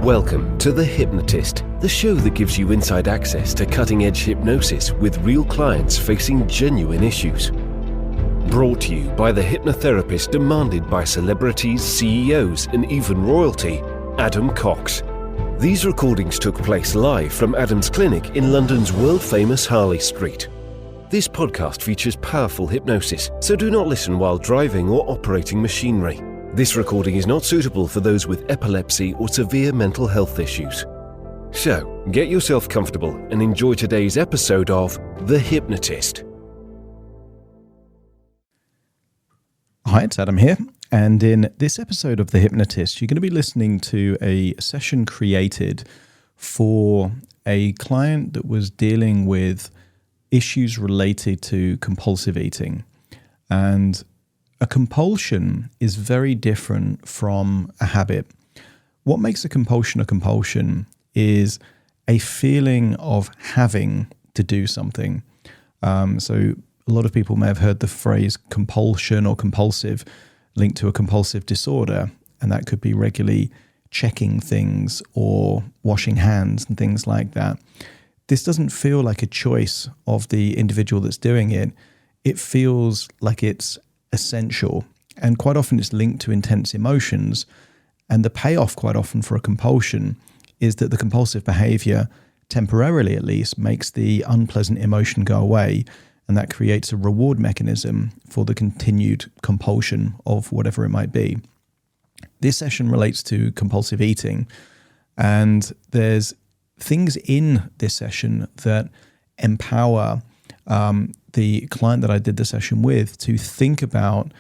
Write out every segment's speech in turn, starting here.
Welcome to The Hypnotist, the show that gives you inside access to cutting-edge hypnosis with real clients facing genuine issues. Brought to you by the hypnotherapist demanded by celebrities, CEOs, and even royalty, Adam Cox. These recordings took place live from Adam's clinic in London's world-famous Harley Street. This podcast features powerful hypnosis, so do not listen while driving or operating machinery. This recording is not suitable for those with epilepsy or severe mental health issues. So, get yourself comfortable and enjoy today's episode of The Hypnotist. Hi, it's Adam here, and in this episode of The Hypnotist, you're going to be listening to a session created for a client that was dealing with issues related to compulsive eating. And a compulsion is very different from a habit. What makes a compulsion is a feeling of having to do something. So a lot of people may have heard the phrase compulsion or compulsive linked to a compulsive disorder, and that could be regularly checking things or washing hands and things like that. This doesn't feel like a choice of the individual that's doing it. It feels like it's essential, and quite often it's linked to intense emotions. And the payoff quite often for a compulsion is that the compulsive behavior, temporarily at least, makes the unpleasant emotion go away, and that creates a reward mechanism for the continued compulsion of whatever it might be. This session relates to compulsive eating, and there's things in this session that empower the client that I did the session with to think about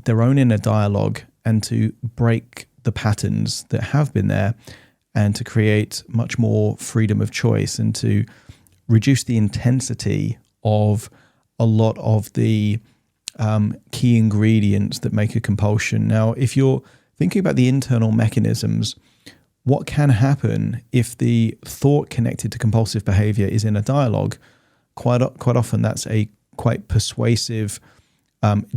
their own inner dialogue and to break the patterns that have been there and to create much more freedom of choice and to reduce the intensity of a lot of the key ingredients that make a compulsion. Now, if you're thinking about the internal mechanisms, what can happen if the thought connected to compulsive behavior is in a dialogue? Quite often that's a quite persuasive,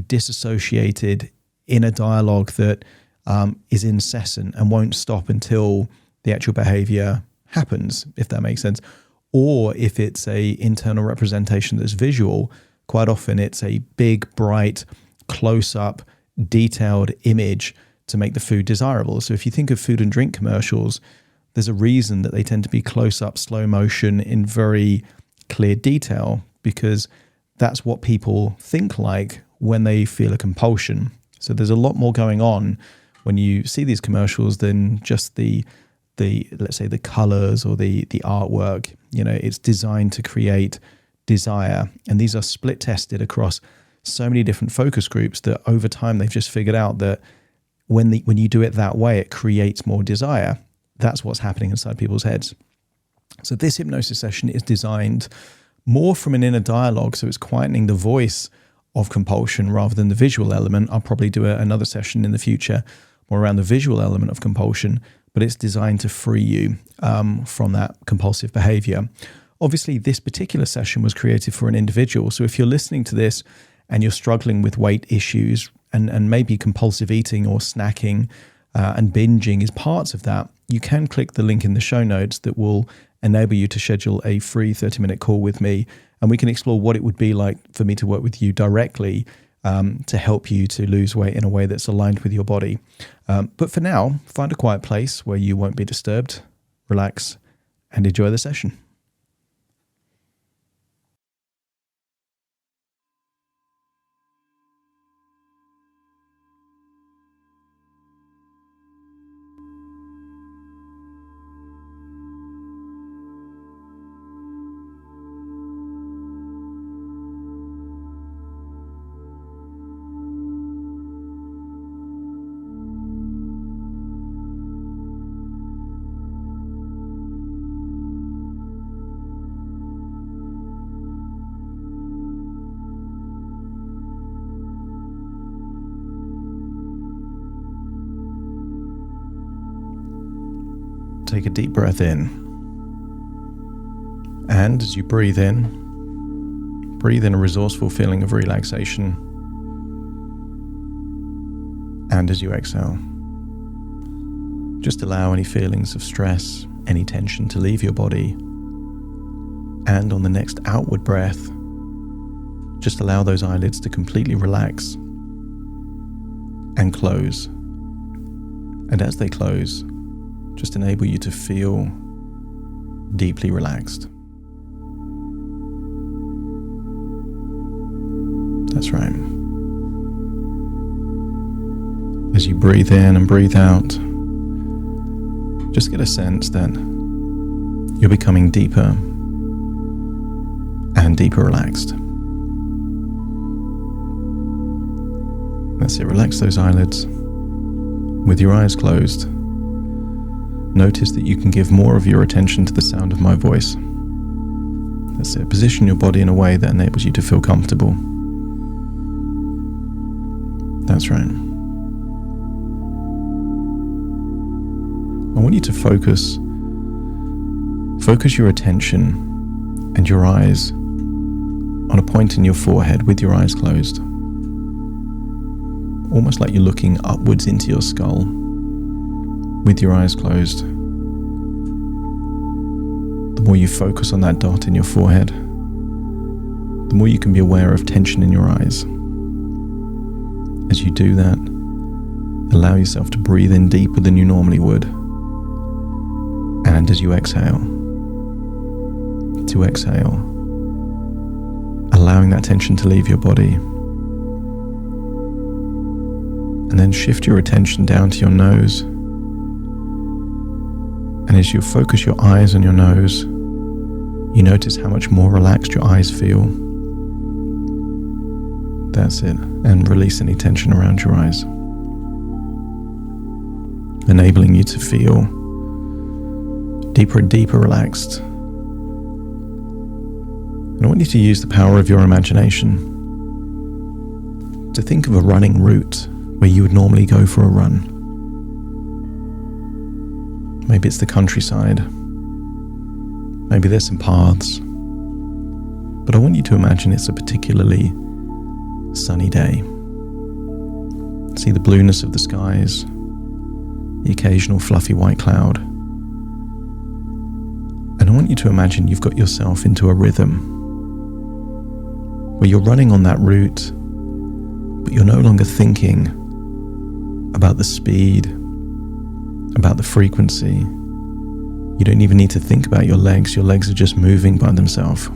disassociated inner dialogue that is incessant and won't stop until the actual behavior happens, if that makes sense. Or if it's a internal representation that's visual, quite often it's a big, bright, close-up, detailed image to make the food desirable. So if you think of food and drink commercials, there's a reason that they tend to be close-up, slow motion in very clear detail, because that's what people think like when they feel a compulsion. So there's a lot more going on when you see these commercials than just the let's say the colors or the artwork. You know, it's designed to create desire, and these are split tested across so many different focus groups that over time they've just figured out that when you do it that way, it creates more desire. That's what's happening inside people's heads. So this hypnosis session is designed more from an inner dialogue, so it's quietening the voice of compulsion rather than the visual element. I'll probably do another session in the future more around the visual element of compulsion, but it's designed to free you from that compulsive behavior. Obviously, this particular session was created for an individual, so if you're listening to this and you're struggling with weight issues and maybe compulsive eating or snacking and binging is parts of that, you can click the link in the show notes that will enable you to schedule a free 30-minute call with me, and we can explore what it would be like for me to work with you directly to help you to lose weight in a way that's aligned with your body. But for now, find a quiet place where you won't be disturbed, relax, and enjoy the session. Take a deep breath in. And as you breathe in a resourceful feeling of relaxation. And as you exhale, Just allow any feelings of stress, any tension to leave your body. And on the next outward breath, just allow those eyelids to completely relax and close. And as they close, just enable you to feel deeply relaxed. That's right. As you breathe in and breathe out, just get a sense that you're becoming deeper and deeper relaxed. That's it, relax those eyelids. With your eyes closed, notice that you can give more of your attention to the sound of my voice. That's it, position your body in a way that enables you to feel comfortable. That's right. I want you to focus your attention and your eyes on a point in your forehead with your eyes closed. Almost like you're looking upwards into your skull with your eyes closed. The more you focus on that dot in your forehead, the more you can be aware of tension in your eyes. As you do that, allow yourself to breathe in deeper than you normally would. And as you exhale, allowing that tension to leave your body. And then shift your attention down to your nose. And as you focus your eyes on your nose, you notice how much more relaxed your eyes feel. That's it. And release any tension around your eyes, enabling you to feel deeper and deeper relaxed. And I want you to use the power of your imagination to think of a running route where you would normally go for a run. Maybe it's the countryside. Maybe there's some paths. But I want you to imagine it's a particularly sunny day. See the blueness of the skies, the occasional fluffy white cloud. And I want you to imagine you've got yourself into a rhythm where you're running on that route, but you're no longer thinking about the speed, about the frequency. You don't even need to think about your legs are just moving by themselves.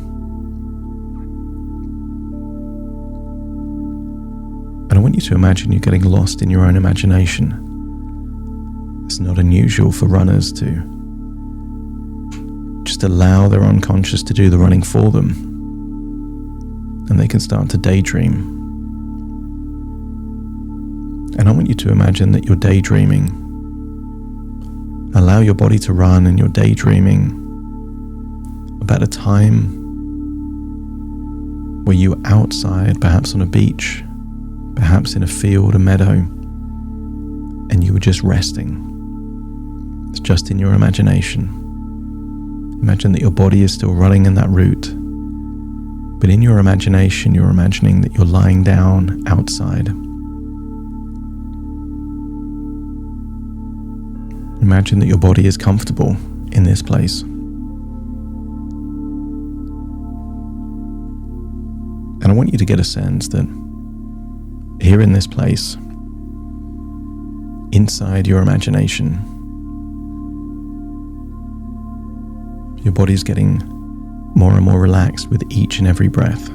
And I want you to imagine you're getting lost in your own imagination. It's not unusual for runners to just allow their unconscious to do the running for them, and they can start to daydream. And I want you to imagine that you're daydreaming. Allow your body to run, and you're daydreaming about a time where you were outside, perhaps on a beach, perhaps in a field, a meadow, and you were just resting. It's just in your imagination. Imagine that your body is still running in that route, but in your imagination, you're imagining that you're lying down outside. Imagine that your body is comfortable in this place. And I want you to get a sense that here in this place, inside your imagination, your body's getting more and more relaxed with each and every breath.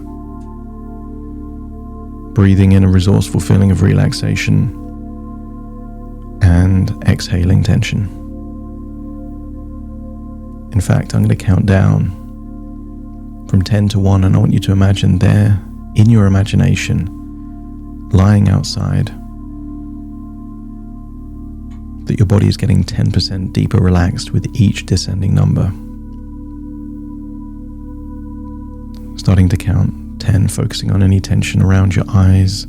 Breathing in a resourceful feeling of relaxation and exhaling tension. In fact, I'm going to count down from 10 to 1, and I want you to imagine there, in your imagination, lying outside, that your body is getting 10% deeper relaxed with each descending number. Starting to count 10, focusing on any tension around your eyes,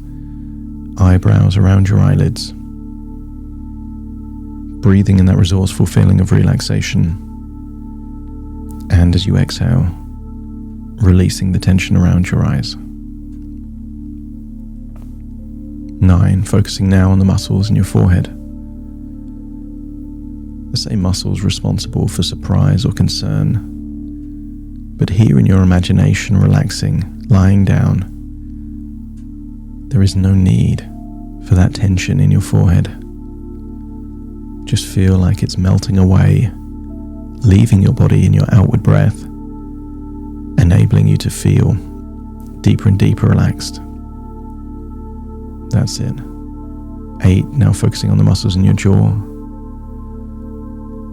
eyebrows, around your eyelids. Breathing in that resourceful feeling of relaxation. And as you exhale, releasing the tension around your eyes. 9, focusing now on the muscles in your forehead. the same muscles responsible for surprise or concern. But here in your imagination, relaxing, lying down, there is no need for that tension in your forehead. Just feel like it's melting away, leaving your body in your outward breath, enabling you to feel deeper and deeper relaxed. That's it. 8, now focusing on the muscles in your jaw.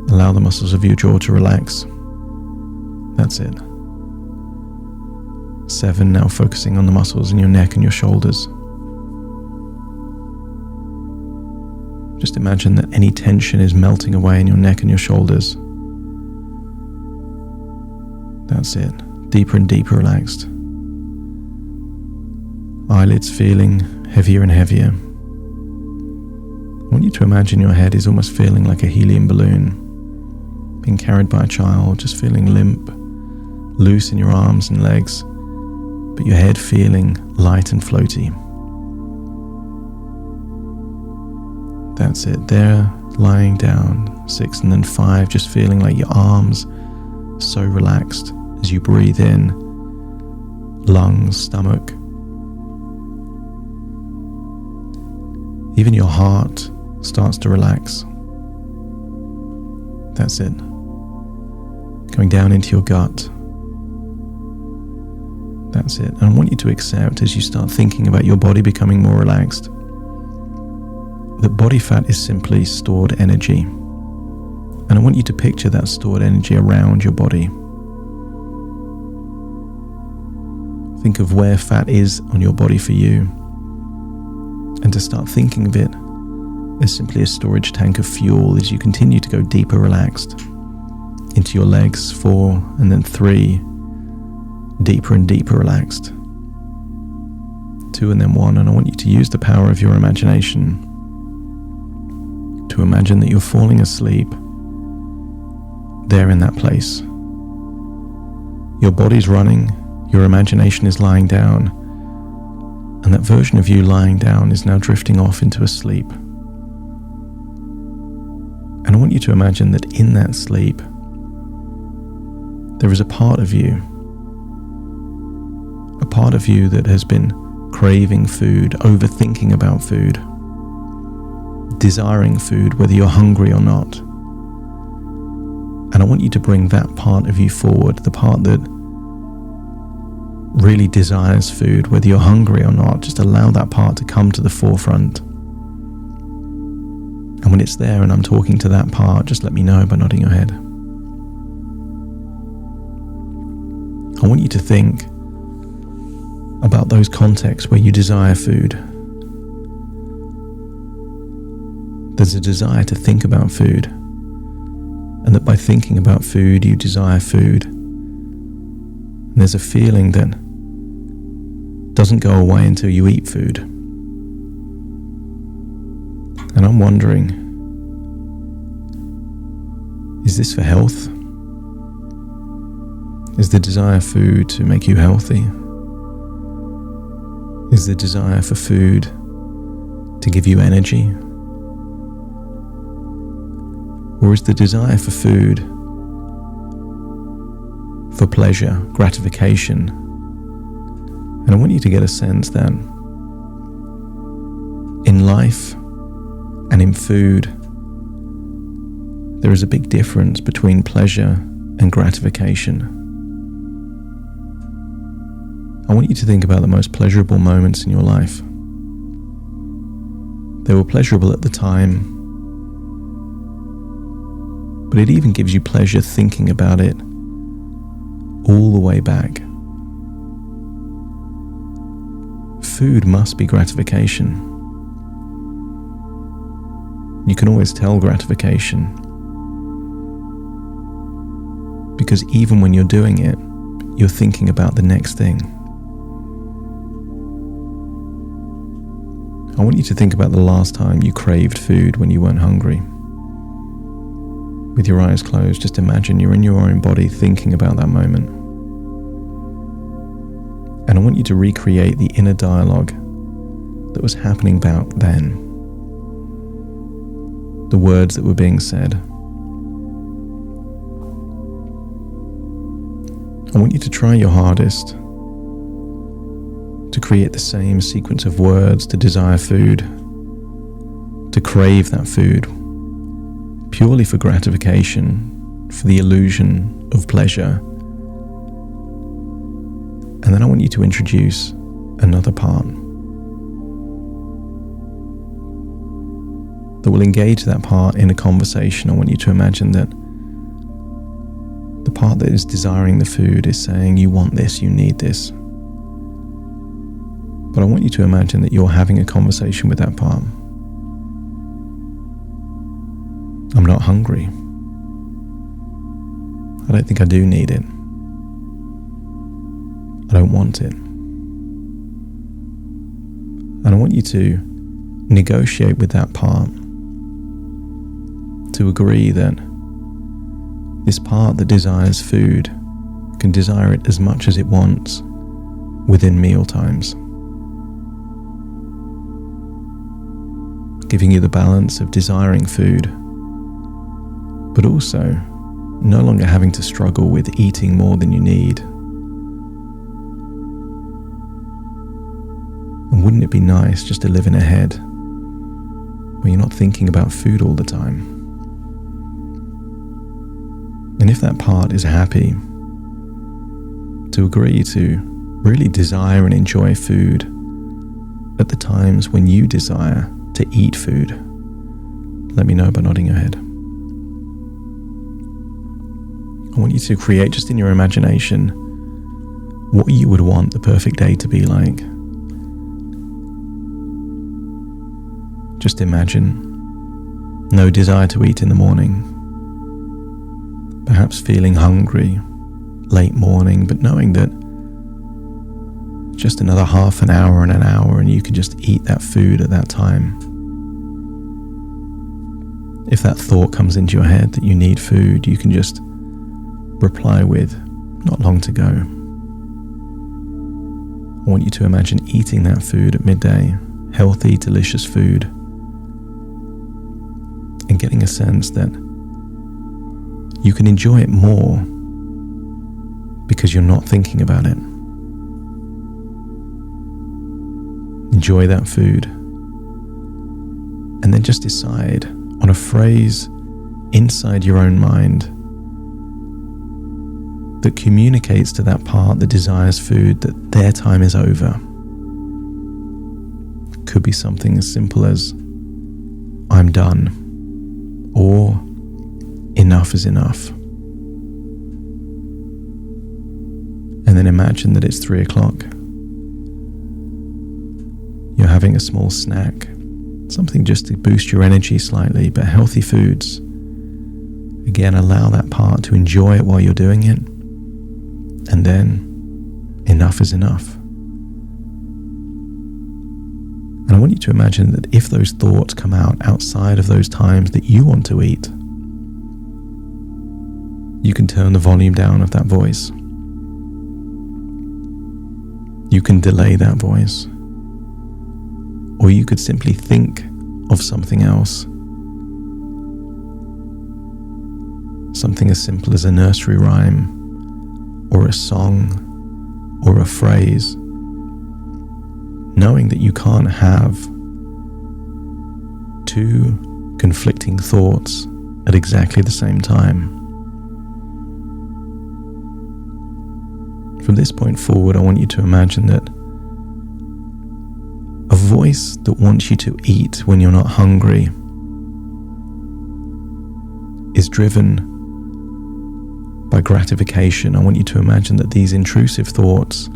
Allow the muscles of your jaw to relax. That's it. 7, now focusing on the muscles in your neck and your shoulders. Just imagine that any tension is melting away in your neck and your shoulders. That's it. Deeper and deeper relaxed. Eyelids feeling heavier and heavier. I want you to imagine your head is almost feeling like a helium balloon, being carried by a child, just feeling limp, loose in your arms and legs, but your head feeling light and floaty. That's it, there, lying down. 6 and then 5, just feeling like your arms so relaxed as you breathe in, lungs, stomach. Even your heart starts to relax. That's it. Going down into your gut. That's it. And I want you to accept, as you start thinking about your body becoming more relaxed, that body fat is simply stored energy. And I want you to picture that stored energy around your body. Think of where fat is on your body for you, and to start thinking of it as simply a storage tank of fuel as you continue to go deeper relaxed into your legs. 4 and then 3, deeper and deeper relaxed. 2 and then 1, and I want you to use the power of your imagination to imagine that you're falling asleep there in that place. Your body's running, your imagination is lying down, and that version of you lying down is now drifting off into a sleep. And I want you to imagine that in that sleep, there is a part of you that has been craving food, overthinking about food, desiring food, whether you're hungry or not. And I want you to bring that part of you forward, the part that really desires food, whether you're hungry or not. Just allow that part to come to the forefront. And when it's there and I'm talking to that part, just let me know by nodding your head. I want you to think about those contexts where you desire food. There's a desire to think about food, and that by thinking about food, you desire food. And there's a feeling that doesn't go away until you eat food. And I'm wondering, is this for health? Is the desire for food to make you healthy? Is the desire for food to give you energy? Or is the desire for food for pleasure, gratification? And I want you to get a sense that in life and in food, there is a big difference between pleasure and gratification. I want you to think about the most pleasurable moments in your life. They were pleasurable at the time, but it even gives you pleasure thinking about it all the way back. Food must be gratification. You can always tell gratification, because even when you're doing it, you're thinking about the next thing. I want you to think about the last time you craved food when you weren't hungry. With your eyes closed, just imagine you're in your own body thinking about that moment. And I want you to recreate the inner dialogue that was happening back then. The words that were being said, I want you to try your hardest to create the same sequence of words to desire food, to crave that food, purely for gratification, for the illusion of pleasure. And then I want you to introduce another part that will engage that part in a conversation. I want you to imagine that the part that is desiring the food is saying, you want this, you need this. But I want you to imagine that you're having a conversation with that part. I'm not hungry. I don't think I do need it. I don't want it. And I want you to negotiate with that part to agree that this part that desires food can desire it as much as it wants within meal times, giving you the balance of desiring food, but also no longer having to struggle with eating more than you need. And wouldn't it be nice just to live in a head where you're not thinking about food all the time? And if that part is happy to agree to really desire and enjoy food at the times when you desire to eat food, let me know by nodding your head. I want you to create just in your imagination what you would want the perfect day to be like. Just imagine no desire to eat in the morning, perhaps feeling hungry late morning, but knowing that just another half an hour and you can just eat that food at that time. If that thought comes into your head that you need food, you can just reply with, not long to go. I want you to imagine eating that food at midday, healthy, delicious food, and getting a sense that you can enjoy it more because you're not thinking about it. Enjoy that food, and then just decide on a phrase inside your own mind that communicates to that part that desires food that their time is over. Could be something as simple as, I'm done, or enough is enough. And then imagine that it's 3 o'clock. You're having a small snack, something just to boost your energy slightly, but healthy foods. Again, allow that part to enjoy it while you're doing it. And then, enough is enough. And I want you to imagine that if those thoughts come out outside of those times that you want to eat, you can turn the volume down of that voice. You can delay that voice. Or you could simply think of something else. Something as simple as a nursery rhyme, or a song, or a phrase, knowing that you can't have two conflicting thoughts at exactly the same time. From this point forward, I want you to imagine that a voice that wants you to eat when you're not hungry is driven by gratification. I want you to imagine that these intrusive thoughts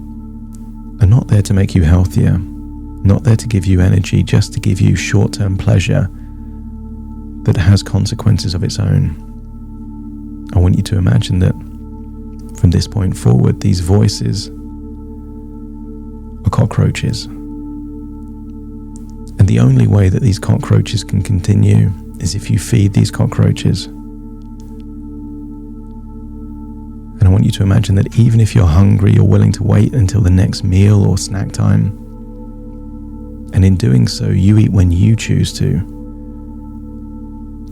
are not there to make you healthier, not there to give you energy, just to give you short-term pleasure that has consequences of its own. I want you to imagine that from this point forward, these voices are cockroaches. And the only way that these cockroaches can continue is if you feed these cockroaches. And I want you to imagine that even if you're hungry, you're willing to wait until the next meal or snack time. And in doing so, you eat when you choose to,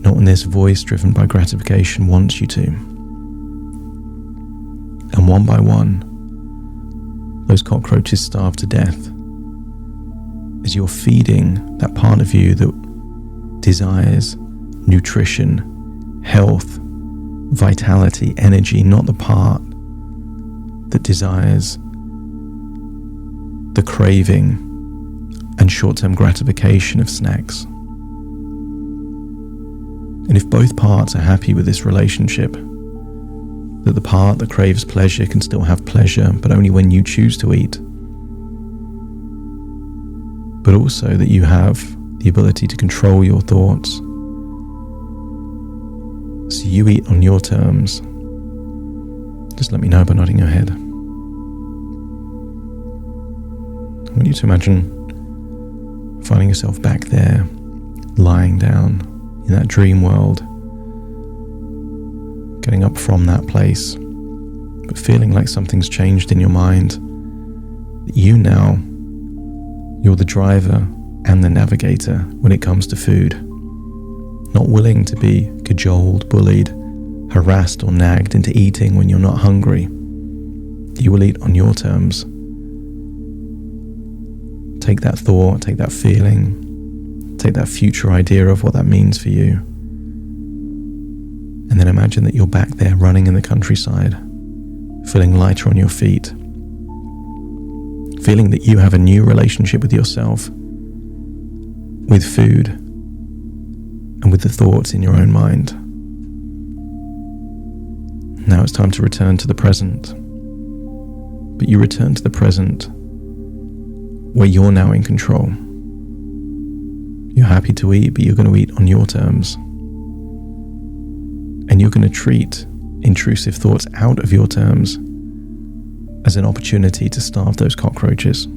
not when this voice driven by gratification wants you to. And one by one, those cockroaches starve to death as you're feeding that part of you that desires nutrition, health, vitality, energy, not the part that desires the craving and short-term gratification of snacks. And if both parts are happy with this relationship, that the part that craves pleasure can still have pleasure, but only when you choose to eat, but also that you have the ability to control your thoughts, so you eat on your terms, just let me know by nodding your head. I want you to imagine finding yourself back there, lying down in that dream world, getting up from that place, but feeling like something's changed in your mind, that you're the driver and the navigator when it comes to food, not willing to be cajoled, bullied, harassed or nagged into eating when you're not hungry. You will eat on your terms. Take that thought, take that feeling, take that future idea of what that means for you, and then imagine that you're back there running in the countryside, feeling lighter on your feet, feeling that you have a new relationship with yourself, with food, and with the thoughts in your own mind. Now it's time to return to the present, but you return to the present where you're now in control. You're happy to eat, but you're going to eat on your terms. And you're going to treat intrusive thoughts out of your terms as an opportunity to starve those cockroaches.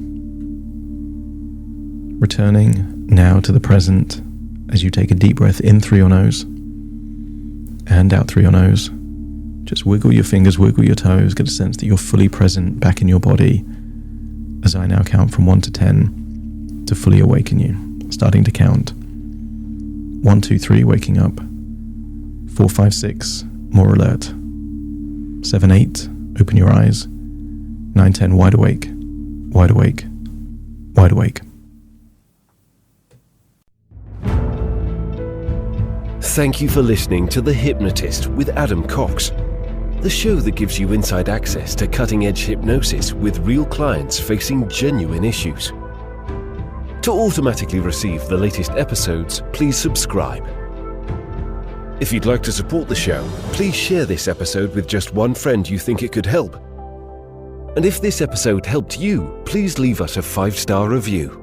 Returning now to the present as you take a deep breath in through your nose and out through your nose. Just wiggle your fingers, wiggle your toes, get a sense that you're fully present back in your body as I now count from 1 to 10 to fully awaken you. Starting to count. 1, 2, 3, waking up. 4, 5, 6, more alert. 7, 8, open your eyes. 9, 10, wide awake, wide awake, wide awake. Thank you for listening to The Hypnotist with Adam Cox, the show that gives you inside access to cutting-edge hypnosis with real clients facing genuine issues. To automatically receive the latest episodes, please subscribe. If you'd like to support the show, please share this episode with just one friend you think it could help. And if this episode helped you, please leave us a 5-star review.